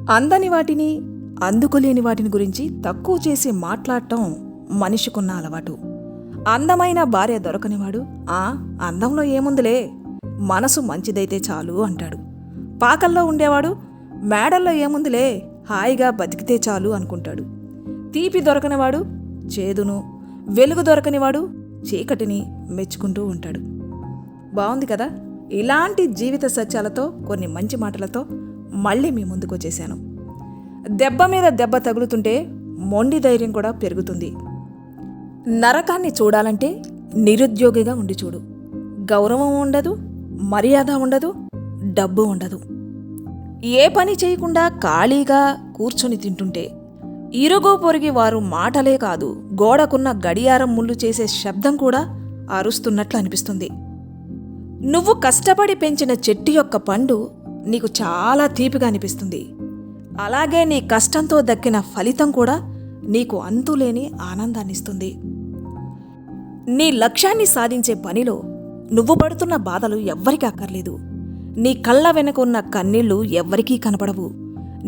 అందని వాటిని, అందుకోలేని వాటిని గురించి తక్కువ చేసి మాట్లాడటం మనిషికున్న అలవాటు. అందమైన భార్య దొరకనివాడు అందంలో ఏముందిలే, మనసు మంచిదైతే చాలు అంటాడు. పాకల్లో ఉండేవాడు మేడల్లో ఏముందిలే, హాయిగా బతికితే చాలు అనుకుంటాడు. తీపి దొరకనివాడు చేదును, వెలుగు దొరకనివాడు చీకటిని మెచ్చుకుంటూ ఉంటాడు. బాగుంది కదా? ఇలాంటి జీవిత సత్యాలతో, కొన్ని మంచి మాటలతో మళ్ళీ మీ ముందుకు వచ్చేసాను. దెబ్బ మీద దెబ్బ తగులుతుంటే మొండి ధైర్యం కూడా పెరుగుతుంది. నరకాన్ని చూడాలంటే నిరుద్యోగిగా ఉండి చూడు. గౌరవం ఉండదు, మర్యాద ఉండదు, డబ్బు ఉండదు. ఏ పని చేయకుండా ఖాళీగా కూర్చొని తింటుంటే ఇరుగు పొరుగి వారు మాటలే కాదు, గోడకున్న గడియారం ముళ్ళు చేసే శబ్దం కూడా అరుస్తున్నట్లు అనిపిస్తుంది. నువ్వు కష్టపడి పెంచిన చెట్టు యొక్క పండు నీకు చాలా తీపిగా అనిపిస్తుంది. అలాగే నీ కష్టంతో దక్కిన ఫలితం కూడా నీకు అంతులేని ఆనందాన్నిస్తుంది. నీ లక్ష్యాన్ని సాధించే పనిలో నువ్వు పడుతున్న బాధలు ఎవ్వరికీ అక్కర్లేదు. నీ కళ్ళ వెనుక ఉన్న కన్నీళ్లు ఎవ్వరికీ కనపడవు.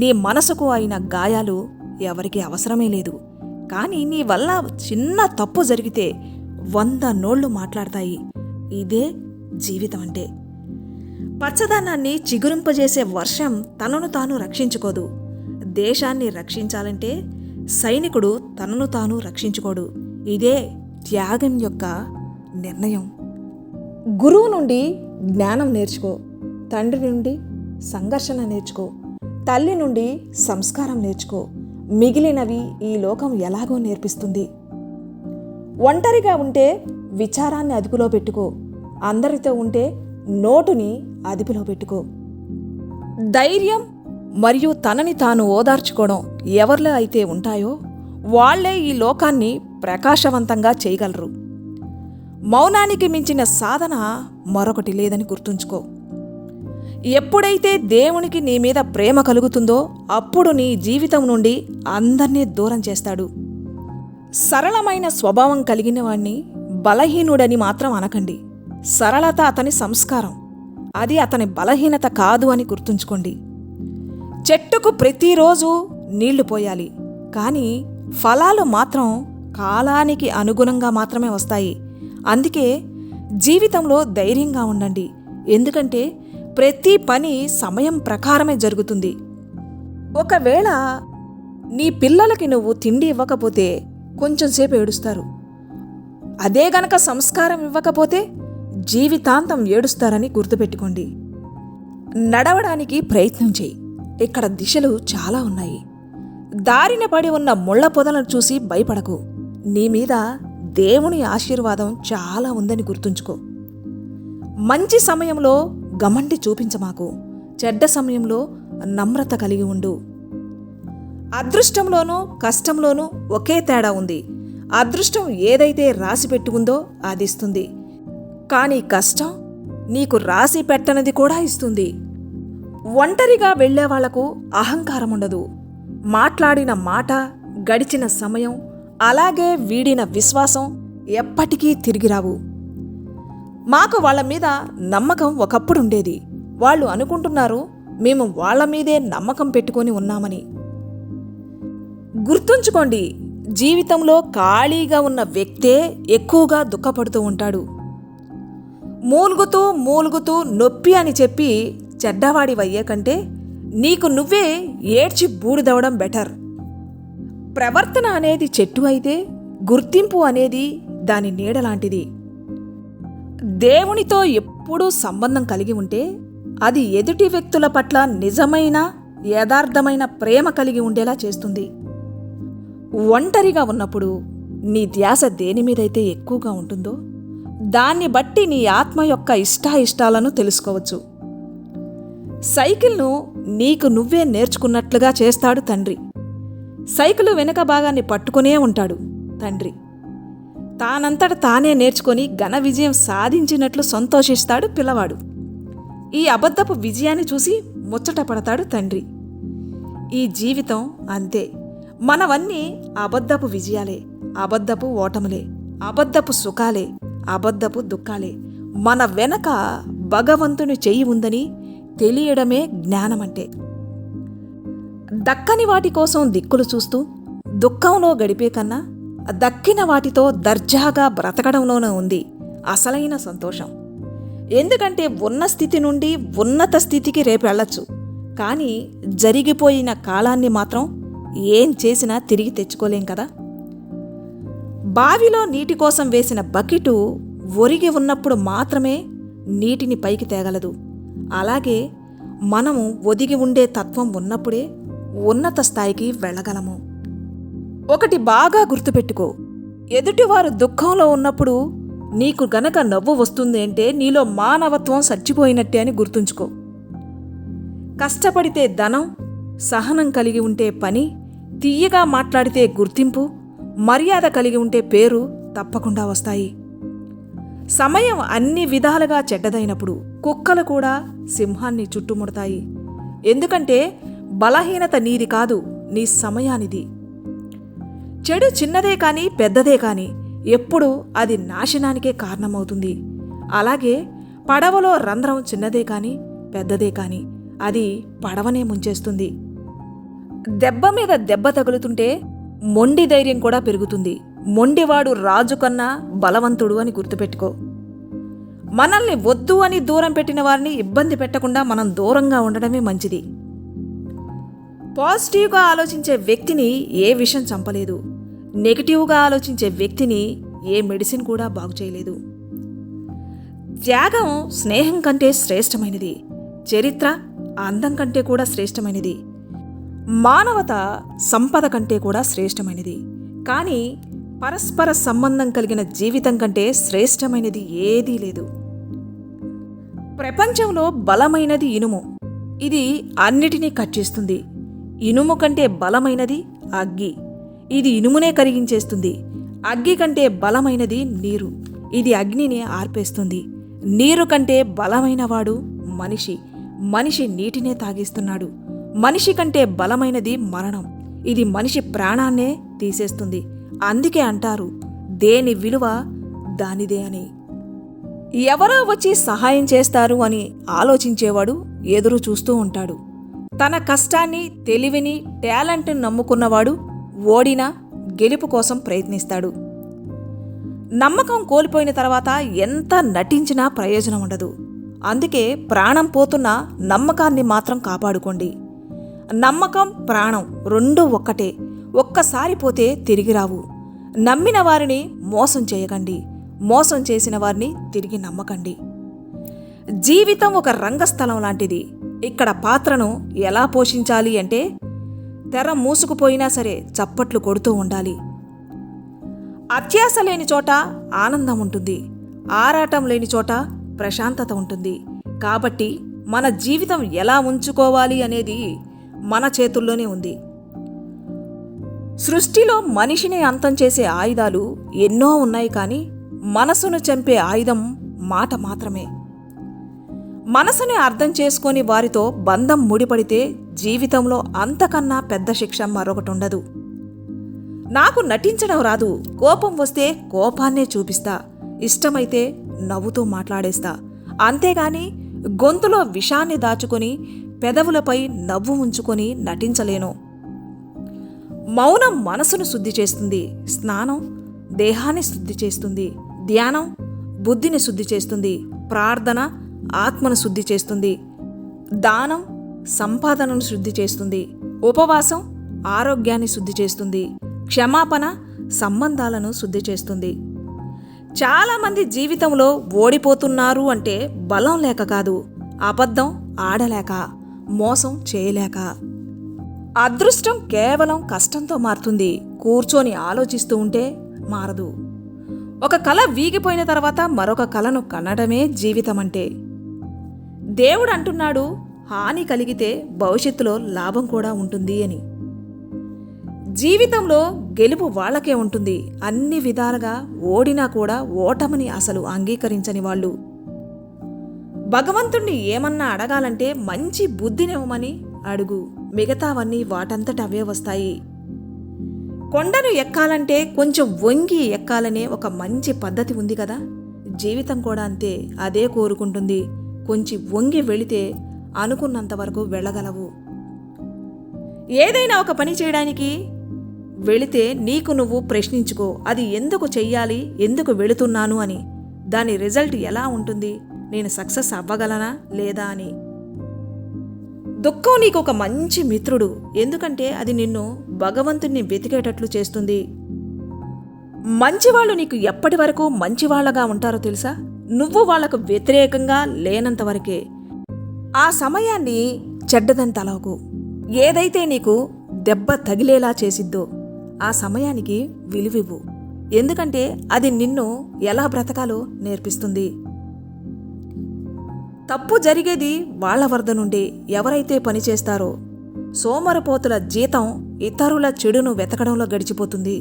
నీ మనసుకు అయిన గాయాలు ఎవరికీ అవసరమే లేదు. కానీ నీ వల్ల చిన్న తప్పు జరిగితే 100 నోళ్లు మాట్లాడతాయి. ఇదే జీవితం అంటే. పచ్చదనాన్ని చిగురింపజేసే వర్షం తనను తాను రక్షించుకోదు. దేశాన్ని రక్షించాలంటే సైనికుడు తనను తాను రక్షించుకోడు. ఇదే త్యాగం యొక్క నిర్ణయం. గురువు నుండి జ్ఞానం నేర్చుకో, తండ్రి నుండి సంఘర్షణ నేర్చుకో, తల్లి నుండి సంస్కారం నేర్చుకో. మిగిలినవి ఈ లోకం ఎలాగో నేర్పిస్తుంది. ఒంటరిగా ఉంటే విచారాన్ని అదుపులో పెట్టుకో, అందరితో ఉంటే నోటుని అదుపులో పెట్టుకో. ధైర్యం మరియు తనని తాను ఓదార్చుకోవడం ఎవరిలో అయితే ఉంటాయో వాళ్లే ఈ లోకాన్ని ప్రకాశవంతంగా చేయగలరు. మౌనానికి మించిన సాధన మరొకటి లేదని గుర్తుంచుకో. ఎప్పుడైతే దేవునికి నీ మీద ప్రేమ కలుగుతుందో అప్పుడు నీ జీవితం నుండి అందర్నీ దూరం చేస్తాడు. సరళమైన స్వభావం కలిగిన వాణ్ణి బలహీనుడని మాత్రం అనకండి. సరళత అతని సంస్కారం, అది అతని బలహీనత కాదు అని గుర్తుంచుకోండి. చెట్టుకు ప్రతిరోజు నీళ్లు పోయాలి, కానీ ఫలాలు మాత్రం కాలానికి అనుగుణంగా మాత్రమే వస్తాయి. అందుకే జీవితంలో ధైర్యంగా ఉండండి. ఎందుకంటే ప్రతి పని సమయం ప్రకారమే జరుగుతుంది. ఒకవేళ నీ పిల్లలకి నువ్వు తిండి ఇవ్వకపోతే కొంచెంసేపు ఏడుస్తారు. అదే గనక సంస్కారం ఇవ్వకపోతే జీవితాంతం ఏడుస్తారని గుర్తుపెట్టుకోండి. నడవడానికి ప్రయత్నం చేయి. ఇక్కడ దిశలు చాలా ఉన్నాయి. దారిన పడి ఉన్న ముళ్ళ పొదలను చూసి భయపడకు. నీ మీద దేవుని ఆశీర్వాదం చాలా ఉందని గుర్తుంచుకో. మంచి సమయంలో గమండి చూపించమాకు. చెడ్డ సమయంలో నమ్రత కలిగి ఉండు. అదృష్టంలోనూ కష్టంలోనూ ఒకే తేడా ఉంది. అదృష్టం ఏదైతే రాసి పెట్టుకుందో అది ఇస్తుంది, కానీ కష్టం నీకు రాసి పెట్టనది కూడా ఇస్తుంది. ఒంటరిగా వెళ్లేవాళ్లకు అహంకారం ఉండదు. మాట్లాడిన మాట, గడిచిన సమయం, అలాగే వీడిన విశ్వాసం ఎప్పటికీ తిరిగిరావు. మాకు వాళ్ల మీద నమ్మకం ఒకప్పుడు ఉండేది. వాళ్ళు అనుకుంటున్నారు మేము వాళ్ల మీదే నమ్మకం పెట్టుకొని ఉన్నామని. గుర్తుంచుకోండి, జీవితంలో ఖాళీగా ఉన్న వ్యక్తే ఎక్కువగా దుఃఖపడుతూ ఉంటాడు. మూలుగుతూ మూలుగుతూ నొప్పి అని చెప్పి చెడ్డవాడివయ్యే కంటే నీకు నువ్వే ఏడ్చి బూడిదవడం బెటర్. ప్రవర్తన అనేది చెట్టు అయితే గుర్తింపు అనేది దాని నీడలాంటిది. దేవునితో ఎప్పుడూ సంబంధం కలిగి ఉంటే అది ఎదుటి వ్యక్తుల పట్ల నిజమైన యథార్థమైన ప్రేమ కలిగి ఉండేలా చేస్తుంది. ఒంటరిగా ఉన్నప్పుడు నీ ధ్యాస దేని మీదైతే ఎక్కువగా ఉంటుందో దాన్ని బట్టి నీ ఆత్మ యొక్క ఇష్టాయిష్టాలను తెలుసుకోవచ్చు. సైకిల్ను నీకు నువ్వే నేర్చుకున్నట్లుగా చేస్తాడు తండ్రి. సైకిలు వెనక భాగాన్ని పట్టుకునే ఉంటాడు తండ్రి. తానంతట తానే నేర్చుకొని ఘన విజయం సాధించినట్లు సంతోషిస్తాడు పిల్లవాడు. ఈ అబద్ధపు విజయాన్ని చూసి ముచ్చట పడతాడు తండ్రి. ఈ జీవితం అంతే. మనవన్నీ అబద్ధపు విజయాలే, అబద్ధపు ఓటములే, అబద్ధపు సుఖాలే, అబద్ధపు దుఃఖాలే. మన వెనక భగవంతుని చెయ్యి ఉందని తెలియడమే జ్ఞానమంటే. దక్కని వాటి కోసం దిక్కులు చూస్తూ దుఃఖంలో గడిపే కన్నా దక్కిన వాటితో దర్జాగా బ్రతకడంలోనే ఉంది అసలైన సంతోషం. ఎందుకంటే ఉన్న స్థితి నుండి ఉన్నత స్థితికి రేపు వెళ్ళొచ్చు, కానీ జరిగిపోయిన కాలాన్ని మాత్రం ఏం చేసినా తిరిగి తెచ్చుకోలేం కదా. బావిలో నీటి కోసం వేసిన బకెటు ఒరిగి ఉన్నప్పుడు మాత్రమే నీటిని పైకి తేగలదు. అలాగే మనము ఒదిగి ఉండే తత్వం ఉన్నప్పుడే ఉన్నత స్థాయికి వెళ్ళగలము. ఒకటి బాగా గుర్తుపెట్టుకో, ఎదుటివారు దుఃఖంలో ఉన్నప్పుడు నీకు గనక నవ్వు వస్తుంది అంటే నీలో మానవత్వం చచ్చిపోయినట్టే అని గుర్తుంచుకో. కష్టపడితే ధనం, సహనం కలిగి ఉంటే పని, తియ్యగా మాట్లాడితే గుర్తింపు, మర్యాద కలిగి ఉంటే పేరు తప్పకుండా వస్తాయి. సమయం అన్ని విధాలుగా చెడ్డదైనప్పుడు కుక్కలు కూడా సింహాన్ని చుట్టుముడతాయి. ఎందుకంటే బలహీనత నీది కాదు, నీ సమయానిది. చెడు చిన్నదే కాని పెద్దదే కాని ఎప్పుడూ అది నాశనానికే కారణమవుతుంది. అలాగే పడవలో రంధ్రం చిన్నదే కాని పెద్దదే కాని అది పడవనే ముంచేస్తుంది. దెబ్బ మీద దెబ్బ తగులుతుంటే మొండి ధైర్యం కూడా పెరుగుతుంది. మొండివాడు రాజు కన్నా బలవంతుడు అని గుర్తుపెట్టుకో. మనల్ని వద్దు అని దూరం పెట్టిన వారిని ఇబ్బంది పెట్టకుండా మనం దూరంగా ఉండడమే మంచిది. పాజిటివ్గా ఆలోచించే వ్యక్తిని ఏ విషం చంపలేదు, నెగిటివ్గా ఆలోచించే వ్యక్తిని ఏ మెడిసిన్ కూడా బాగు చేయలేదు. త్యాగం స్నేహం కంటే శ్రేష్టమైనది, చరిత్ర అందం కంటే కూడా శ్రేష్టమైనది, మానవత సంపద కంటే కూడా శ్రేష్టమైనది. కానీ పరస్పర సంబంధం కలిగిన జీవితం కంటే శ్రేష్టమైనది ఏదీ లేదు. ప్రపంచంలో బలమైనది ఇనుము, ఇది అన్నిటినీ కట్ చేస్తుంది. ఇనుము కంటే బలమైనది అగ్గి, ఇది ఇనుమునే కరిగించేస్తుంది. అగ్గి కంటే బలమైనది నీరు, ఇది అగ్నిని ఆర్పేస్తుంది. నీరు కంటే బలమైనవాడు మనిషి, మనిషి నీటినే తాగేస్తున్నాడు. మనిషి కంటే బలమైనది మరణం, ఇది మనిషి ప్రాణాన్నే తీసేస్తుంది. అందుకే అంటారు దేని విలువ దానిదే అని. ఎవరో వచ్చి సహాయం చేస్తారు అని ఆలోచించేవాడు ఎదురు చూస్తూ ఉంటాడు. తన కష్టాన్ని, తెలివిని, టాలెంట్ని నమ్ముకున్నవాడు ఓడినా గెలుపు కోసం ప్రయత్నిస్తాడు. నమ్మకం కోల్పోయిన తర్వాత ఎంత నటించినా ప్రయోజనం ఉండదు. అందుకే ప్రాణం పోతున్న నమ్మకాన్ని మాత్రం కాపాడుకోండి. నమ్మకం, ప్రాణం రెండూ ఒక్కటే. ఒక్కసారి పోతే తిరిగి రావు. నమ్మిన వారిని మోసం చేయకండి, మోసం చేసిన వారిని తిరిగి నమ్మకండి. జీవితం ఒక రంగస్థలం లాంటిది. ఇక్కడ పాత్రను ఎలా పోషించాలి అంటే తెర మూసుకుపోయినా సరే చప్పట్లు కొడుతూ ఉండాలి. అత్యాశ లేని చోట ఆనందం ఉంటుంది, ఆరాటం లేని చోట ప్రశాంతత ఉంటుంది. కాబట్టి మన జీవితం ఎలా ఉంచుకోవాలి అనేది మన చేతుల్లోనే ఉంది. సృష్టిలో మనిషిని అంతం చేసే ఆయుధాలు ఎన్నో ఉన్నాయి, కానీ మనసును చంపే ఆయుధం మాట మాత్రమే. మనసుని అర్థం చేసుకొని వారితో బంధం ముడిపడితే జీవితంలో అంతకన్నా పెద్ద శిక్ష మరొకటి ఉండదు. నాకు నటించడం రాదు, కోపం వస్తే కోపాన్నే చూపిస్తా, ఇష్టమైతే నవ్వుతూ మాట్లాడేస్తా, అంతేగాని గొంతులో విషాన్ని దాచుకొని పెదవులపై నవ్వు ఉంచుకొని నటించలేను. మౌనం మనసును శుద్ధి చేస్తుంది, స్నానం దేహాన్ని శుద్ధి చేస్తుంది, ధ్యానం బుద్ధిని శుద్ధి చేస్తుంది, ప్రార్థన ఆత్మను శుద్ధి చేస్తుంది, దానం సంపాదనను శుద్ధి చేస్తుంది, ఉపవాసం ఆరోగ్యాన్ని శుద్ధి చేస్తుంది, క్షమాపణ సంబంధాలను శుద్ధి చేస్తుంది. చాలామంది జీవితంలో ఓడిపోతున్నారు అంటే బలం లేక కాదు, అబద్ధం ఆడలేక, మోసం చేయలేక. అదృష్టం కేవలం కష్టంతో మారుతుంది, కూర్చొని ఆలోచిస్తూ ఉంటే మారదు. ఒక కళ వీగిపోయిన తర్వాత మరొక కళను కనడమే జీవితం అంటే. దేవుడు అంటున్నాడు, హాని కలిగితే భవిష్యత్తులో లాభం కూడా ఉంటుంది అని. జీవితంలో గెలుపు వాళ్ళకే ఉంటుంది. అన్ని విధాలుగా ఓడినా కూడా ఓటమిని అసలు అంగీకరించని వాళ్ళు. భగవంతుణ్ణి ఏమన్నా అడగాలంటే మంచి బుద్ధినివ్వమని అడుగు, మిగతావన్నీ వాటంతట అవే వస్తాయి. కొండను ఎక్కాలంటే కొంచెం వంగి ఎక్కాలనే ఒక మంచి పద్ధతి ఉంది కదా. జీవితం కూడా అంతే, అదే కోరుకుంటుంది. కొంచెం వంగి వెళితే అనుకున్నంతవరకు వెళ్ళగలవు. ఏదైనా ఒక పని చేయడానికి వెళితే నీకు నువ్వు ప్రశ్నించుకో, అది ఎందుకు చెయ్యాలి, ఎందుకు వెళుతున్నాను అని, దాని రిజల్ట్ ఎలా ఉంటుంది, నేను సక్సెస్ అవ్వగలనా లేదా అని. దుఃఖం నీకు ఒక మంచి మిత్రుడు, ఎందుకంటే అది నిన్ను భగవంతుణ్ణి వెతికేటట్లు చేస్తుంది. మంచివాళ్ళు నీకు ఎప్పటి వరకు మంచివాళ్లగా ఉంటారో తెలుసా? నువ్వు వాళ్లకు వ్యతిరేకంగా లేనంత వరకే. ఆ సమయాన్ని చెడ్డదని తలవకు. ఏదైతే నీకు దెబ్బ తగిలేలా చేసిద్దో ఆ సమయానికి విలువివ్వు, ఎందుకంటే అది నిన్ను ఎలా బ్రతకాలో నేర్పిస్తుంది. తప్పు జరిగేది వాళ్ల వద్ద నుండి. ఎవరైతే పనిచేస్తారో సోమరిపోతుల జీతం ఇతరుల చెడును వెతకడంలో గడిచిపోతుంది.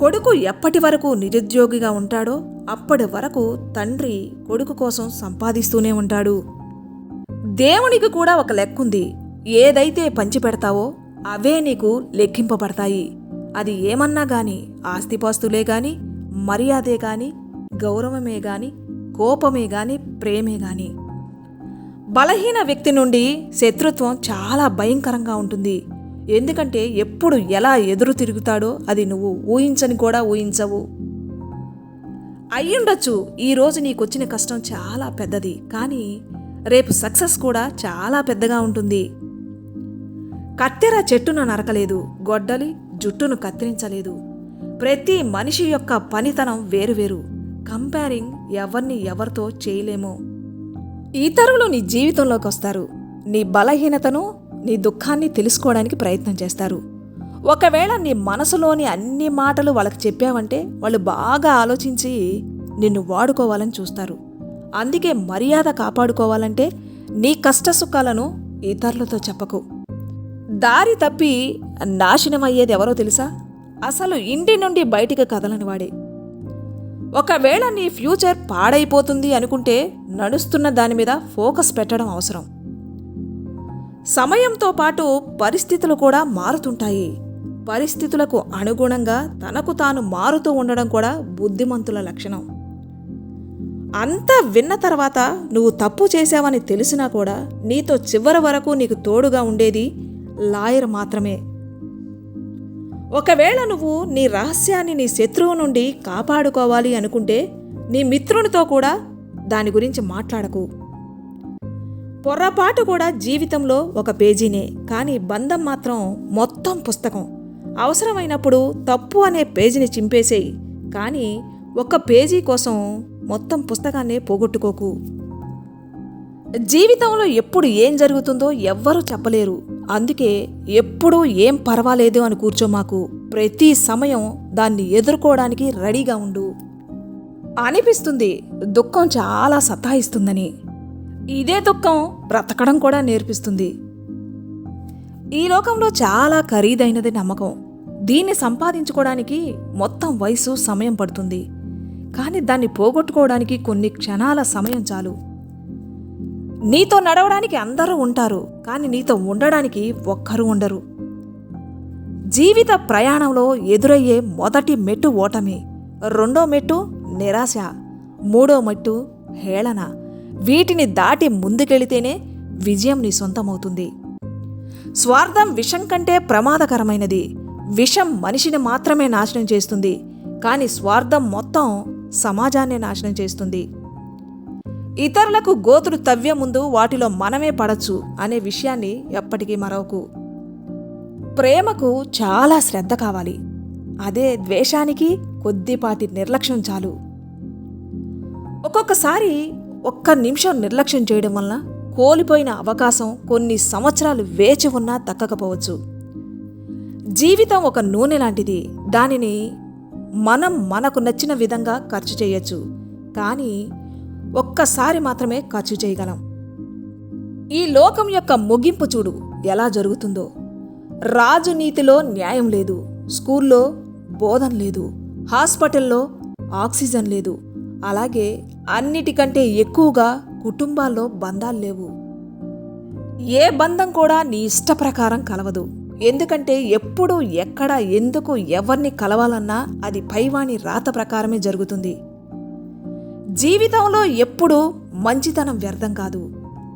కొడుకు ఎప్పటి వరకు నిరుద్యోగిగా ఉంటాడో అప్పటి వరకు తండ్రి కొడుకు కోసం సంపాదిస్తూనే ఉంటాడు. దేవునికి కూడా ఒక లెక్కుంది. ఏదైతే పంచిపెడతావో అవే నీకు లెక్కింపబడతాయి. అది ఏమన్నా గాని, ఆస్తిపాస్తులే గాని, మర్యాదే గాని, గౌరవమే గాని, కోపమే గాని, ప్రేమే గాని. బలహీన వ్యక్తి నుండి శత్రుత్వం చాలా భయంకరంగా ఉంటుంది. ఎందుకంటే ఎప్పుడు ఎలా ఎదురు తిరుగుతాడో అది నువ్వు ఊహించని కూడా ఊహించవు. అయ్యుండొచ్చు ఈరోజు నీకొచ్చిన కష్టం చాలా పెద్దది, కానీ రేపు సక్సెస్ కూడా చాలా పెద్దగా ఉంటుంది. కత్తెర చెట్టును నరకలేదు, గొడ్డలి జుట్టును కత్తిరించలేదు. ప్రతి మనిషి యొక్క పనితనం వేరువేరు. కంపేరింగ్ ఎవరిని ఎవరితో చేయలేము. ఇతరులు నీ జీవితంలోకి వస్తారు. నీ బలహీనతను, నీ దుఃఖాన్ని తెలుసుకోవడానికి ప్రయత్నం చేస్తారు. ఒకవేళ నీ మనసులోని అన్ని మాటలు వాళ్ళకి చెప్పావంటే వాళ్ళు బాగా ఆలోచించి నిన్ను వాడుకోవాలని చూస్తారు. అందుకే మర్యాద కాపాడుకోవాలంటే నీ కష్టసుఖాలను ఇతరులతో చెప్పకు. దారి తప్పి నాశనమయ్యేది ఎవరో తెలుసా? అసలు ఇంటి నుండి బయటికి కదలని వాడే. ఒకవేళ నీ ఫ్యూచర్ పాడైపోతుంది అనుకుంటే నడుస్తున్న దాని మీద ఫోకస్ పెట్టడం అవసరం. సమయంతో పాటు పరిస్థితులు కూడా మారుతుంటాయి. పరిస్థితులకు అనుగుణంగా తనకు తాను మారుతూ ఉండడం కూడా బుద్ధిమంతుల లక్షణం. అంతా విన్న తర్వాత నువ్వు తప్పు చేశావని తెలిసినా కూడా నీతో చివరి వరకు నీకు తోడుగా ఉండేది లాయర్ మాత్రమే. ఒకవేళ నువ్వు నీ రహస్యాన్ని నీ శత్రువు నుండి కాపాడుకోవాలి అనుకుంటే నీ మిత్రునితో కూడా దాని గురించి మాట్లాడకు. పొర్రపాటు కూడా జీవితంలో ఒక పేజీనే, కానీ బంధం మాత్రం మొత్తం పుస్తకం. అవసరమైనప్పుడు తప్పు అనే పేజీని చింపేసేయి, కానీ ఒక్క పేజీ కోసం మొత్తం పుస్తకాన్నే పోగొట్టుకోకు. జీవితంలో ఎప్పుడు ఏం జరుగుతుందో ఎవ్వరూ చెప్పలేరు. అందుకే ఎప్పుడూ ఏం పర్వాలేదు అని కూర్చోమాకు. ప్రతి సమయం దాన్ని ఎదుర్కోవడానికి రెడీగా ఉండు. అనిపిస్తుంది దుఃఖం చాలా సతాయిస్తుందని. ఇదే దుఃఖం బ్రతకడం కూడా నేర్పిస్తుంది. ఈ లోకంలో చాలా ఖరీదైనది నమ్మకం. దీన్ని సంపాదించుకోవడానికి మొత్తం వయసు, సమయం పడుతుంది. కానీ దాన్ని పోగొట్టుకోవడానికి కొన్ని క్షణాల సమయం చాలు. నీతో నడవడానికి అందరూ ఉంటారు, కానీ నీతో ఉండడానికి ఒక్కరూ ఉండరు. జీవిత ప్రయాణంలో ఎదురయ్యే మొదటి మెట్టు ఓటమి, రెండో మెట్టు నిరాశ, మూడో మెట్టు హేళన. వీటిని దాటి ముందుకెళితేనే విజయం నీ సొంతమవుతుంది. స్వార్థం విషం కంటే ప్రమాదకరమైనది. విషం మనిషిని మాత్రమే నాశనం చేస్తుంది, కానీ స్వార్థం మొత్తం సమాజాన్ని నాశనం చేస్తుంది. ఇతరులకు గోతులు తవ్వే ముందు వాటిలో మనమే పడచ్చు అనే విషయాన్ని ఎప్పటికీ మరవకు. ప్రేమకు చాలా శ్రద్ధ కావాలి. అదే ద్వేషానికి కొద్దిపాటి నిర్లక్ష్యం చాలు. ఒక్కొక్కసారి ఒక్క నిమిషం నిర్లక్ష్యం చేయడం వలన కోల్పోయిన అవకాశం కొన్ని సంవత్సరాలు వేచి ఉన్నా దక్కకపోవచ్చు. జీవితం ఒక నూనె లాంటిది. దానిని మనం మనకు నచ్చిన విధంగా ఖర్చు చేయొచ్చు, కానీ ఒక్కసారి మాత్రమే ఖర్చు చేయగలం. ఈ లోకం యొక్క ముగింపు చూడు ఎలా జరుగుతుందో. రాజనీతిలో న్యాయం లేదు, స్కూల్లో బోధన లేదు, హాస్పిటల్లో ఆక్సిజన్ లేదు, అలాగే అన్నిటికంటే ఎక్కువగా కుటుంబాల్లో బంధాలు లేవు. ఏ బంధం కూడా నీ ఇష్ట ప్రకారం కలవదు. ఎందుకంటే ఎప్పుడు, ఎక్కడ, ఎందుకు, ఎవరిని కలవాలన్నా అది పైవాని రాత ప్రకారమే జరుగుతుంది. జీవితంలో ఎప్పుడూ మంచితనం వ్యర్థం కాదు.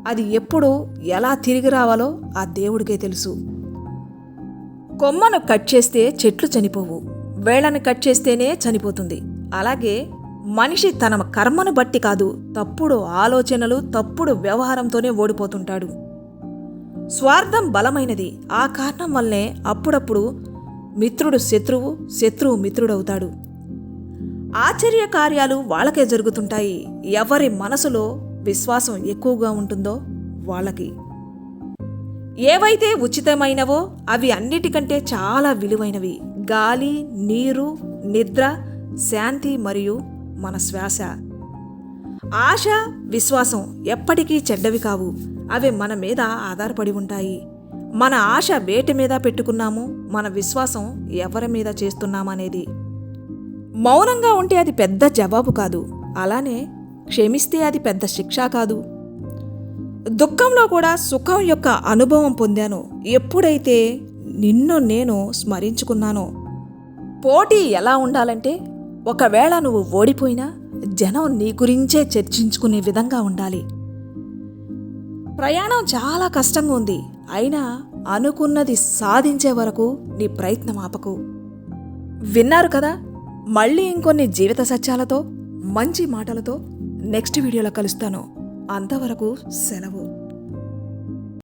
అది ఎప్పుడు ఎలా తిరిగి రావాలో ఆ దేవుడికే తెలుసు. కొమ్మను కట్ చేస్తే చెట్లు చనిపోవు, వేళ్ళని కట్ చేస్తేనే చనిపోతుంది. అలాగే మనిషి తన కర్మను బట్టి కాదు, తప్పుడు ఆలోచనలు, తప్పుడు వ్యవహారంతోనే ఓడిపోతుంటాడు. స్వార్థం బలమైనది. ఆ కారణం వల్లనే అప్పుడప్పుడు మిత్రుడు శత్రువు, శత్రువు మిత్రుడవుతాడు. ఆశ్చర్య కార్యాలు వాళ్ళకే జరుగుతుంటాయి. ఎవరి మనసులో విశ్వాసం ఎక్కువగా ఉంటుందో వాళ్ళకి. ఏవైతే ఉచితమైనవో అవి అన్నిటికంటే చాలా విలువైనవి. గాలి, నీరు, నిద్ర, శాంతి మరియు మన శ్వాస. ఆశ, విశ్వాసం ఎప్పటికీ చెడ్డవి కావు. అవి మన మీద ఆధారపడి ఉంటాయి. మన ఆశ వేటి మీద పెట్టుకున్నాము, మన విశ్వాసం ఎవరి మీద చేస్తున్నామనేది. మౌనంగా ఉంటే అది పెద్ద జవాబు కాదు, అలానే క్షమిస్తే అది పెద్ద శిక్ష కాదు. దుఃఖంలో కూడా సుఖం యొక్క అనుభవం పొందాను ఎప్పుడైతే నిన్ను నేను స్మరించుకున్నానో. పోటీ ఎలా ఉండాలంటే, ఒకవేళ నువ్వు ఓడిపోయినా జనం నీ గురించే చర్చించుకునే విధంగా ఉండాలి. ప్రయాణం చాలా కష్టంగా ఉంది, అయినా అనుకున్నది సాధించే వరకు నీ ప్రయత్నం ఆపకు. విన్నారు కదా, మళ్ళీ ఇంకొన్ని జీవిత సత్యాలతో, మంచి మాటలతో నెక్స్ట్ వీడియోలో కలుస్తాను. అంతవరకు సెలవు.